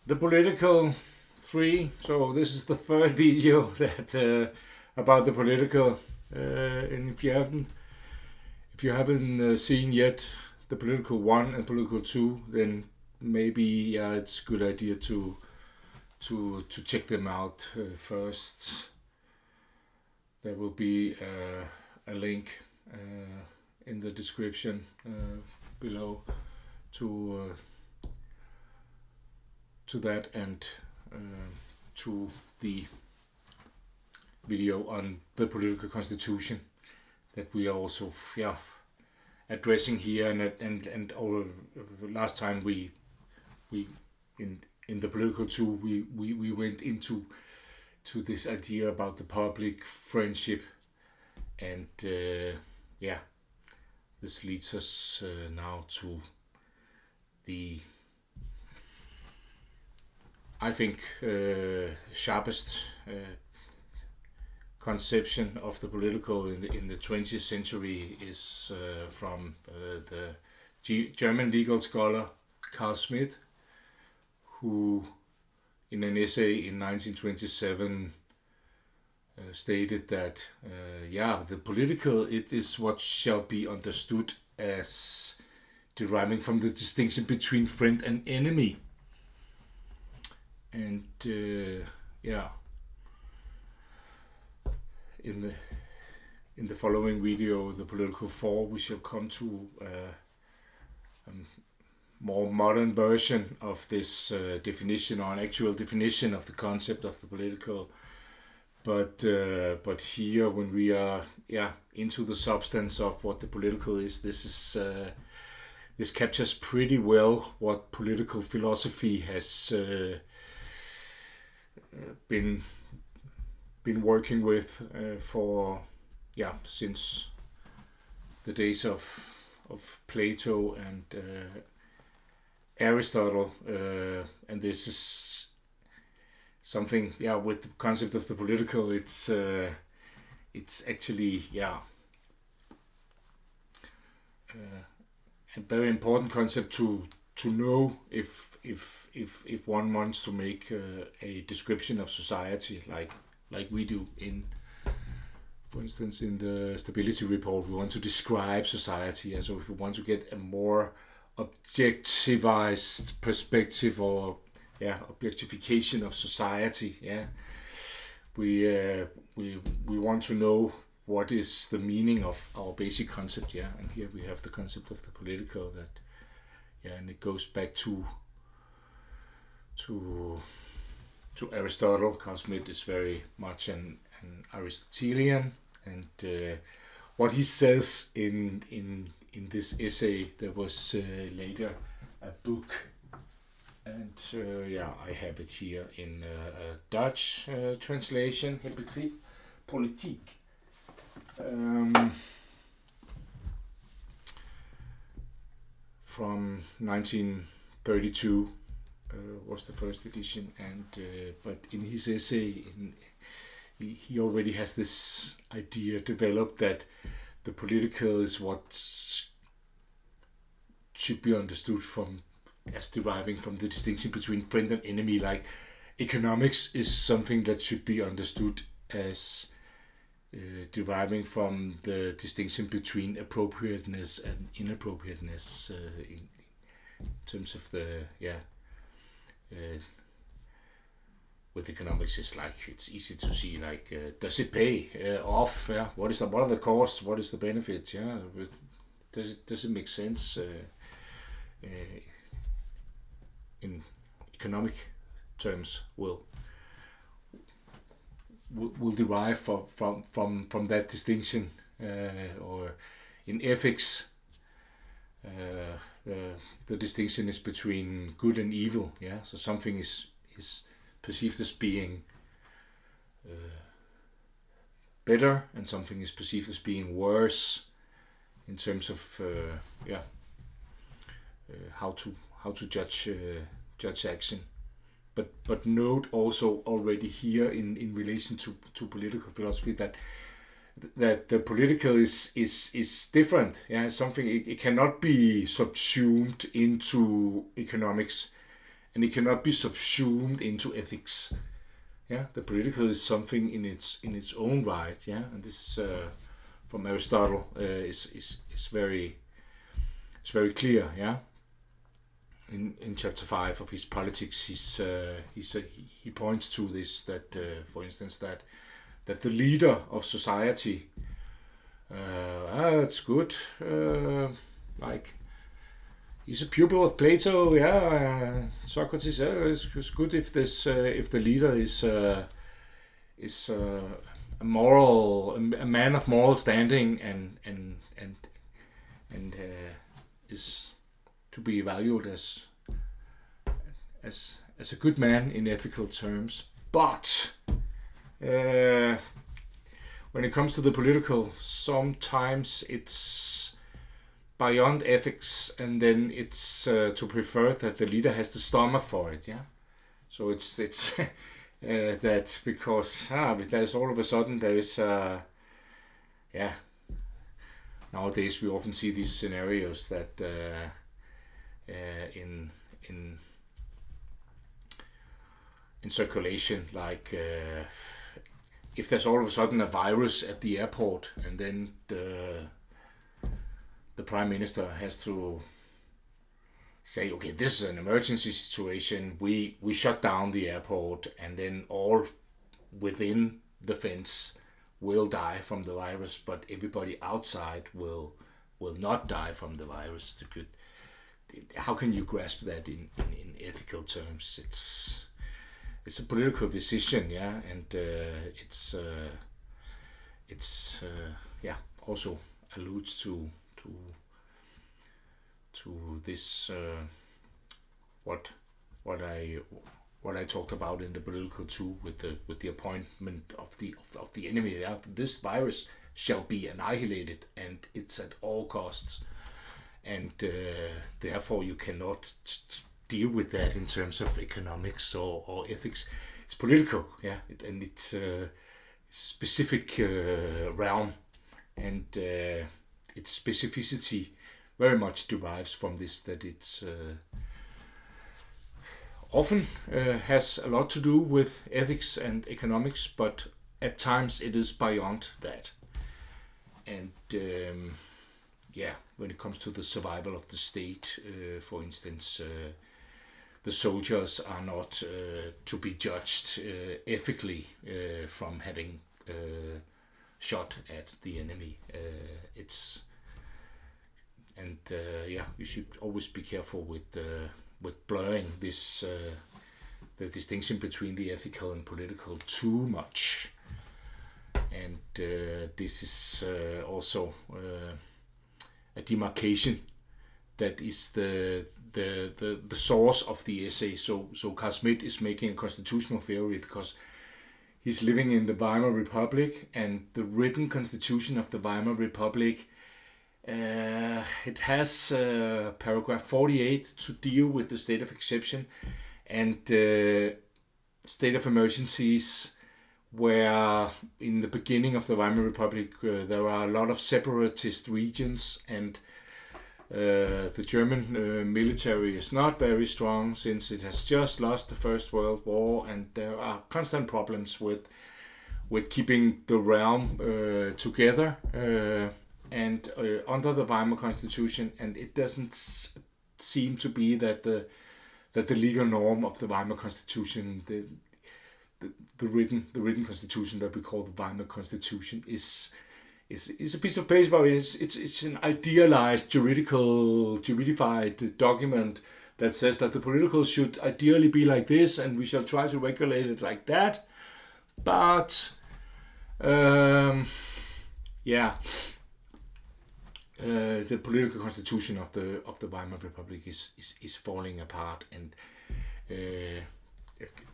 The political three. So this is the third video that about the political. And if you haven't seen yet the political one and political two, then maybe it's a good idea to check them out first. There will be a link in the description below to that and to the video on the political constitution that we are also addressing here, and over last time we in the political tool we went into this idea about the public friendship, and this leads us now to the, I think, sharpest conception of the political in the 20th century is from the German legal scholar Carl Schmitt, who in an essay in 1927 stated that the political, it is what shall be understood as deriving from the distinction between friend and enemy. And in the following video, the political four, we shall come to a more modern version of this definition, or an actual definition of the concept of the political. But here, when we are into the substance of what the political is, this captures pretty well what political philosophy has been working with for since the days of Plato and Aristotle, and this is something with the concept of the political. It's actually a very important concept to know if one wants to make a description of society like we do in, for instance, in the stability report. We want to describe society, and so if we want to get a more objectivized perspective, or objectification of society, we want to know what is the meaning of our basic concept, and here we have the concept of the political, that and it goes back to Aristotle. Carl Schmitt is very much an Aristotelian, and what he says in this essay, there was later a book, and I have it here in a Dutch translation, Het begrip politiek. From 1932 was the first edition, and but in his essay, he already has this idea developed that the political is what should be understood as deriving from the distinction between friend and enemy. Like, economics is something that should be understood as deriving from the distinction between appropriateness and inappropriateness in terms of the with economics. It's like, it's easy to see, like, does it pay off? What are the costs? What is the benefit? Does it make sense in economic terms? Will derive from that distinction, or in ethics, the distinction is between good and evil. So something is perceived as being better, and something is perceived as being worse in terms of how to judge action. But note also already here in relation to political philosophy that the political is different. Something, it cannot be subsumed into economics, and it cannot be subsumed into ethics. Yeah, the political is something in its own right. Yeah, and this from Aristotle is very clear. Yeah, in chapter 5 of his Politics, he points to this, that for instance that the leader of society, it's good, like he's a pupil of Plato. Yeah, Socrates. It's good if the leader is a man of moral standing and is to be valued as a good man in ethical terms. But when it comes to the political, sometimes it's beyond ethics, and then it's to prefer that the leader has the stomach for it. Yeah, so it's that because there's all of a sudden there is nowadays we often see these scenarios that in circulation, like if there's all of a sudden a virus at the airport, and then the prime minister has to say, okay, this is an emergency situation, we shut down the airport, and then all within the fence will die from the virus, but everybody outside will not die from the virus. How can you grasp that in ethical terms? It's a political decision, yeah, and it's also alludes to this what I talked about in the political too, with the appointment of the enemy. Yeah? This virus shall be annihilated, and it's at all costs, and therefore you cannot deal with that in terms of economics or ethics. It's political, yeah, and it's a specific realm, and its specificity very much derives from this, that it's often has a lot to do with ethics and economics, but at times it is beyond that. And when it comes to the survival of the state, for instance, the soldiers are not to be judged ethically from having shot at the enemy. You should always be careful with blurring this the distinction between the ethical and political too much. And this is also a demarcation that is the source of the essay. So Carl Schmitt is making a constitutional theory because he's living in the Weimar Republic, and the written constitution of the Weimar Republic, it has paragraph 48 to deal with the state of exception and state of emergencies, where in the beginning of the Weimar Republic there are a lot of separatist regions, and the German military is not very strong since it has just lost the First World War, and there are constant problems with keeping the realm together and under the Weimar Constitution, and it doesn't seem to be that the legal norm of the Weimar Constitution, the written constitution that we call the Weimar Constitution, is a piece of paper. It's an idealized juridified document that says that the political should ideally be like this, and we shall try to regulate it like that. But the political constitution of the Weimar Republic is falling apart, and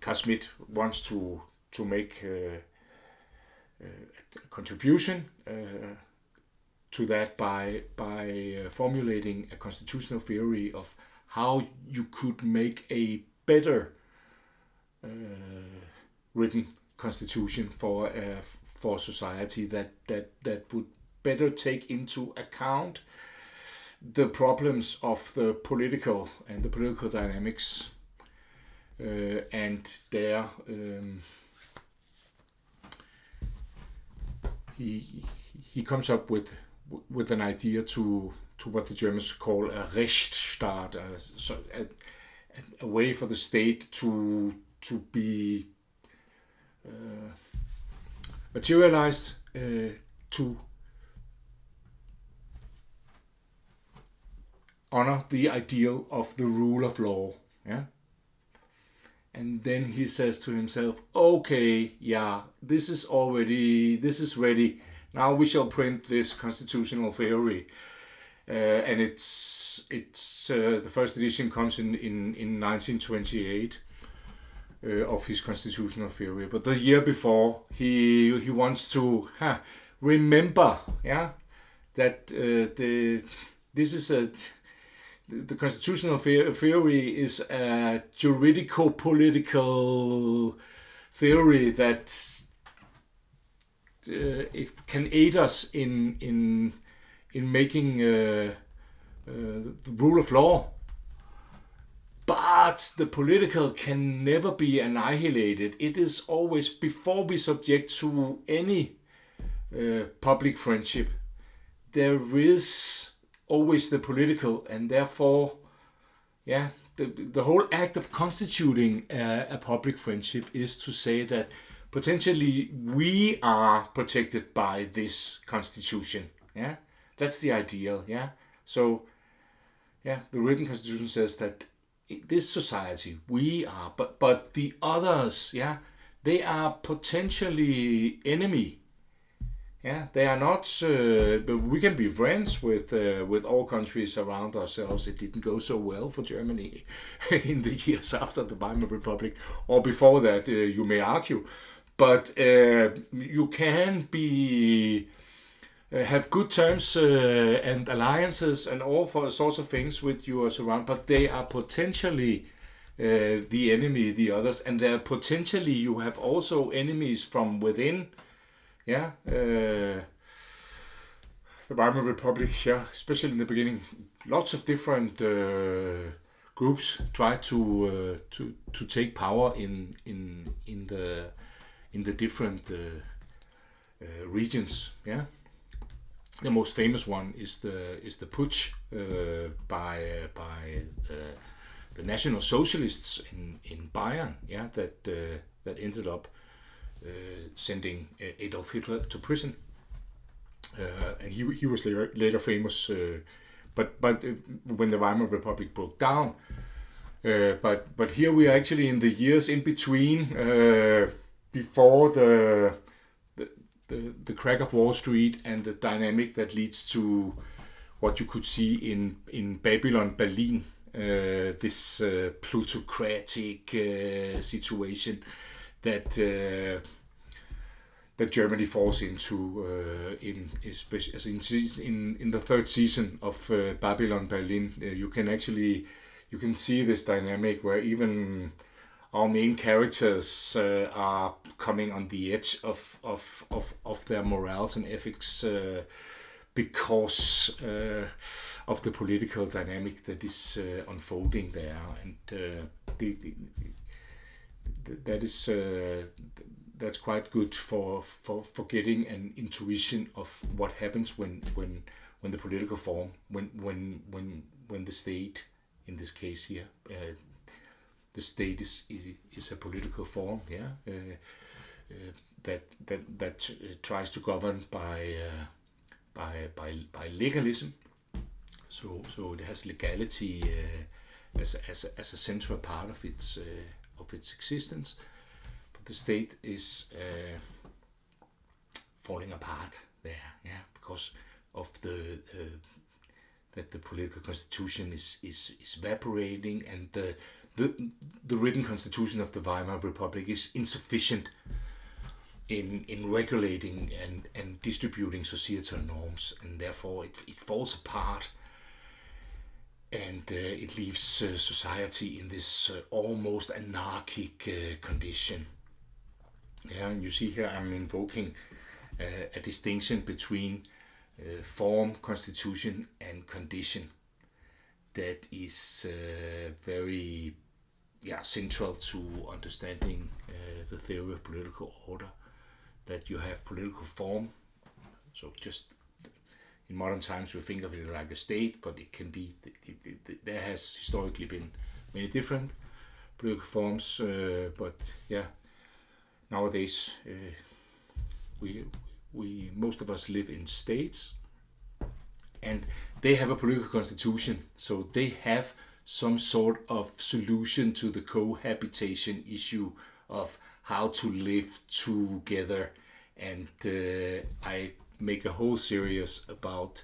Carl Schmitt wants to make a contribution to that by formulating a constitutional theory of how you could make a better written constitution for society that would better take into account the problems of the political and the political dynamics and there he comes up with an idea to what the Germans call a Rechtsstaat, a way for the state to be materialized, to honor the ideal of the rule of law. Yeah. And then he says to himself, okay, yeah, this is ready. Now we shall print this constitutional theory. And it's the first edition comes in 1928 of his constitutional theory. But the year before, he wants to remember, that the constitutional theory is a juridico-political theory that it can aid us in making the rule of law. But the political can never be annihilated. It is always, before we subject to any public friendship, there is always the political, and therefore, the whole act of constituting a public friendship is to say that potentially we are protected by this constitution. Yeah, that's the ideal. Yeah, so the written constitution says that this society we are, but the others, they are potentially enemy. Yeah, they are not. But we can be friends with all countries around ourselves. It didn't go so well for Germany in the years after the Weimar Republic, or before that. You may argue, but you can be have good terms and alliances and all sorts of things with your surround. But they are potentially the enemy, the others, and potentially you have also enemies from within. Yeah, the Weimar Republic, especially in the beginning, lots of different groups tried to take power in the different regions. Yeah, the most famous one is the putsch by the National Socialists in Bayern. Yeah, that ended up sending Adolf Hitler to prison, and he was later famous. But when the Weimar Republic broke down, but here we are actually in the years in between, before the crack of Wall Street and the dynamic that leads to what you could see in Babylon Berlin, this plutocratic situation that Germany falls into in the third season of Babylon Berlin. You can see this dynamic where even our main characters are coming on the edge of their morals and ethics because of the political dynamic that is unfolding there, and that's quite good for getting an intuition of what happens when the political form, when the state, in this case here, the state is a political form, that tries to govern by legalism. So it has legality as a central part of its existence. The state is falling apart there, because of that the political constitution is evaporating, and the written constitution of the Weimar Republic is insufficient in regulating and distributing societal norms, and therefore it falls apart, and it leaves society in this almost anarchic condition. Yeah, and you see here I'm invoking a distinction between form, constitution, and condition that is very central to understanding the theory of political order. That you have political form, so just in modern times we think of it like a state, but it can be, there has historically been many different political forms, but yeah, nowadays we most of us live in states, and they have a political constitution, so they have some sort of solution to the cohabitation issue of how to live together. And I make a whole series about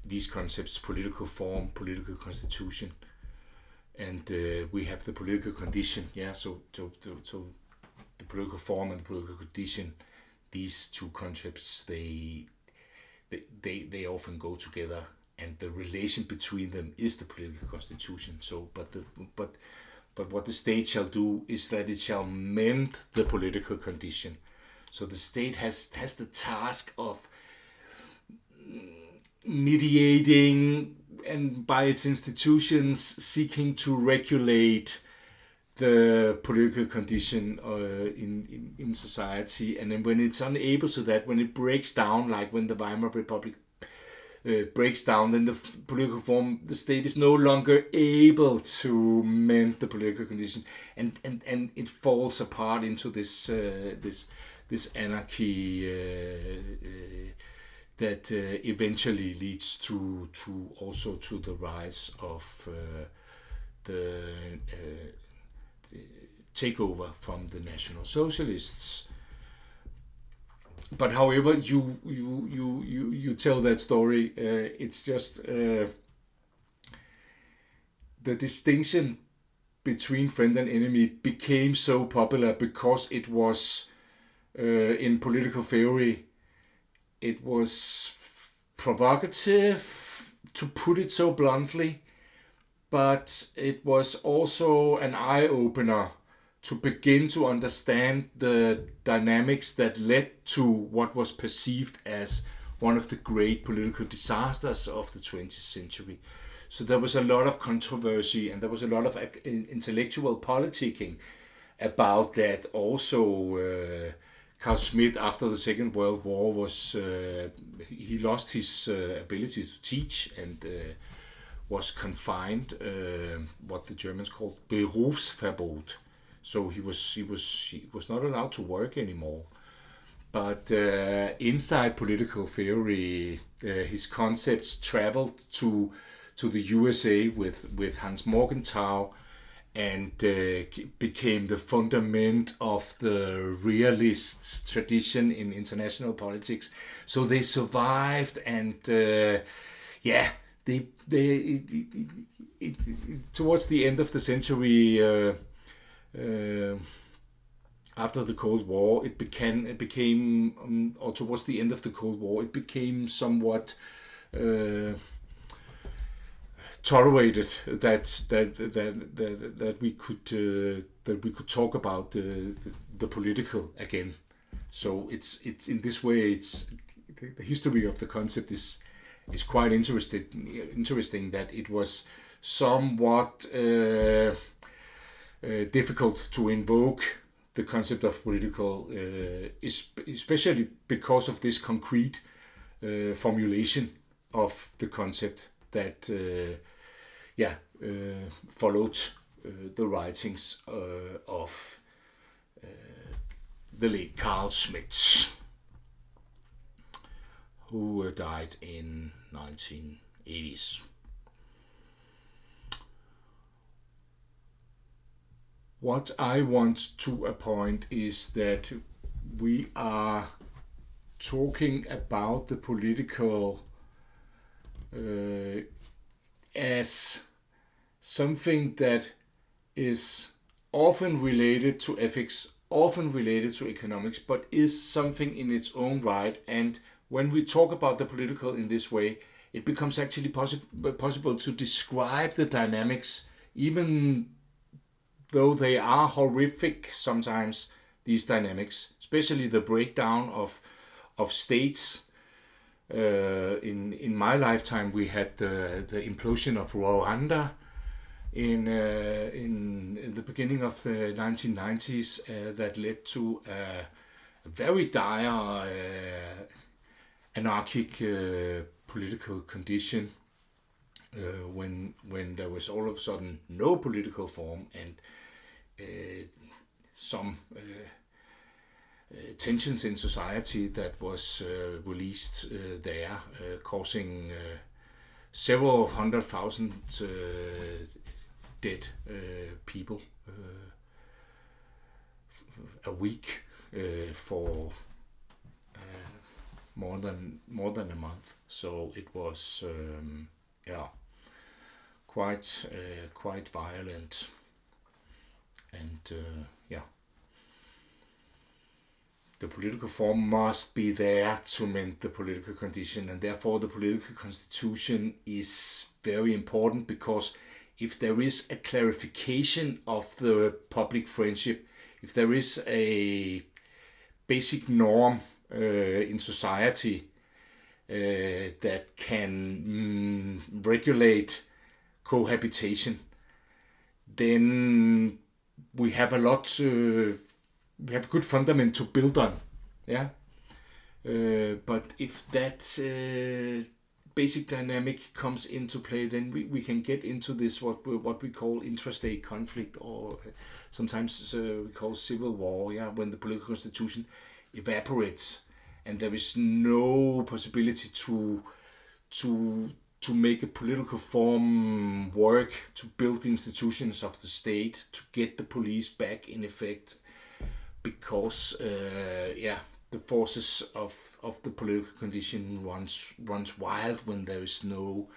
these concepts: political form, political constitution, and we have the political condition. Yeah, so the political form and the political condition, these two concepts, they often go together, and the relation between them is the political constitution. So, but what the state shall do is that it shall mend the political condition. So the state has the task of mediating, and by its institutions seeking to regulate the political condition in society. And then when it's unable to that, when it breaks down, like when the Weimar Republic breaks down, then the political form, the state is no longer able to mend the political condition, and it falls apart into this anarchy that eventually leads to also to the rise of the takeover from the National Socialists. But however you tell that story, it's just the distinction between friend and enemy became so popular because it was in political theory, it was provocative, to put it so bluntly, but it was also an eye-opener to begin to understand the dynamics that led to what was perceived as one of the great political disasters of the 20th century. So there was a lot of controversy, and there was a lot of intellectual politicking about that. Also, Carl Schmitt, after the Second World War, he lost his ability to teach, and was confined, what the Germans called Berufsverbot. So he was not allowed to work anymore. But inside political theory, his concepts traveled to the USA with Hans Morgenthau, and became the fundament of the realist tradition in international politics. So they survived, and towards the end of the century, after the Cold War, it became, or towards the end of the Cold War, it became somewhat tolerated that we could talk about the political again. So it's in this way, it's the history of the concept is quite interesting that it was somewhat difficult to invoke the concept of political, especially because of this concrete formulation of the concept that followed the writings of the late Carl Schmitt, who died in 1980s. What I want to appoint is that we are talking about the political as something that is often related to ethics, often related to economics, but is something in its own right. And when we talk about the political in this way, it becomes actually possible to describe the dynamics, even though they are horrific sometimes, these dynamics, especially the breakdown of states. In my lifetime, we had the implosion of Rwanda, in the beginning of the 1990s that led to a very dire anarchic political condition when there was all of a sudden no political form and some tensions in society that was released there, causing several 100,000 dead people a week for more than a month. So it was quite violent, and the political form must be there to mend the political condition, and therefore the political constitution is very important, because if there is a clarification of the public friendship, if there is a basic norm in society that can regulate cohabitation, then we have we have a good fundament to build on. Yeah. But if that basic dynamic comes into play, then we can get into this what we call intrastate conflict, or sometimes we call civil war. Yeah, when the political constitution evaporates and there is no possibility to make a political form work, to build institutions of the state, to get the police back in effect, because the forces of the political condition runs wild when there is no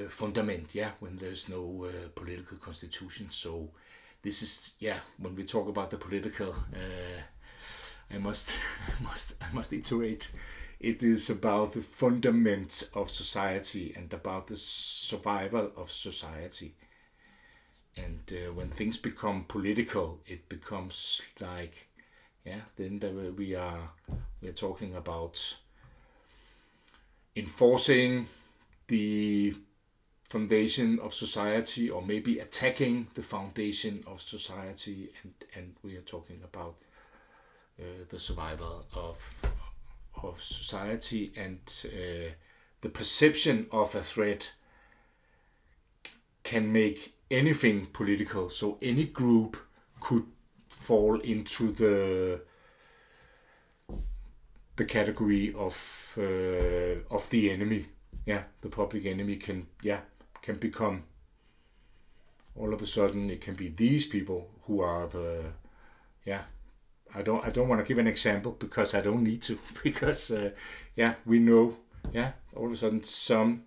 fundament, when there is no political constitution. So this is when we talk about the political, I must iterate. It is about the fundament of society and about the survival of society. And when things become political, it becomes like, then we are talking about enforcing the foundation of society, or maybe attacking the foundation of society, and we are talking about the survival of society, and the perception of a threat can make anything political. So any group could fall into the category of the enemy. The public enemy can become, all of a sudden it can be these people who are the I don't want to give an example, because I don't need to, because we know all of a sudden some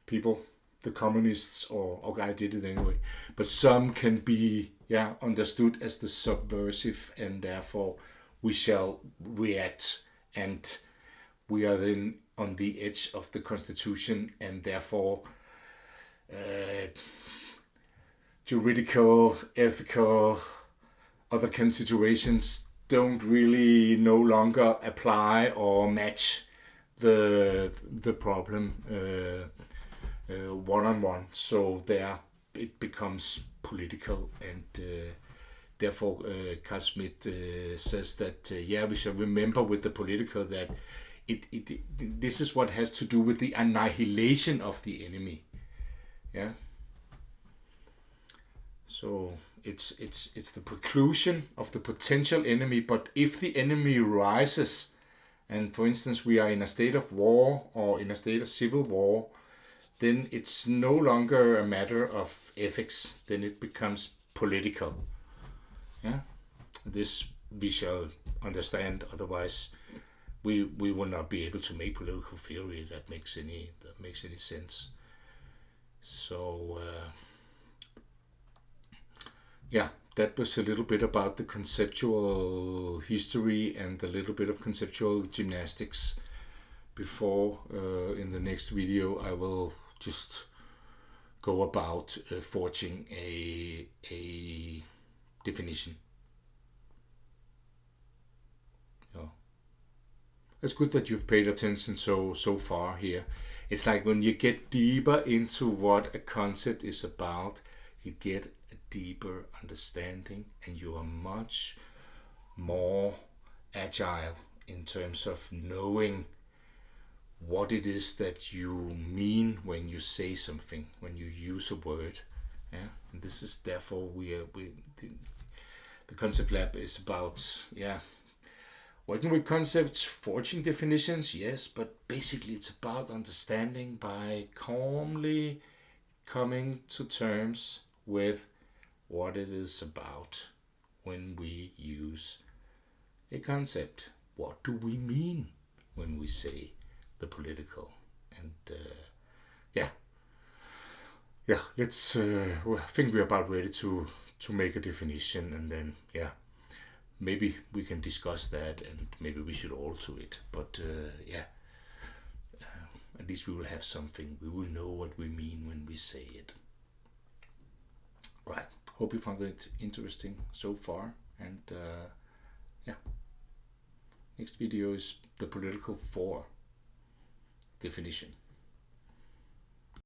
people, the communists, or I did it anyway, but some can be understood as the subversive, and therefore we shall react, and we are then on the edge of the constitution, and therefore juridical, ethical, other considerations don't really no longer apply or match the problem one-on-one. So there it becomes political, and therefore Carl Schmitt says that we shall remember with the political that this is what has to do with the annihilation of the enemy. So it's the preclusion of the potential enemy, but if the enemy rises, and for instance we are in a state of war or in a state of civil war, then it's no longer a matter of ethics, then it becomes political. This we shall understand, otherwise we will not be able to make political theory that makes any sense. So that was a little bit about the conceptual history and a little bit of conceptual gymnastics. Before in the next video I will just go about forging a definition. It's good that you've paid attention so far here, it's like when you get deeper into what a concept is about, you get a deeper understanding, and you are much more agile in terms of knowing what it is that you mean when you say something, when you use a word. Yeah, and this is therefore the concept lab is about working with concepts, forging definitions, yes, but basically it's about understanding by calmly coming to terms with what it is about when we use a concept. What do we mean when we say the political? And let's. I think we're about ready to make a definition, and then maybe we can discuss that, and maybe we should alter it. But at least we will have something. We will know what we mean when we say it. Right. Hope you found it interesting so far, and next video is the political 4 definition.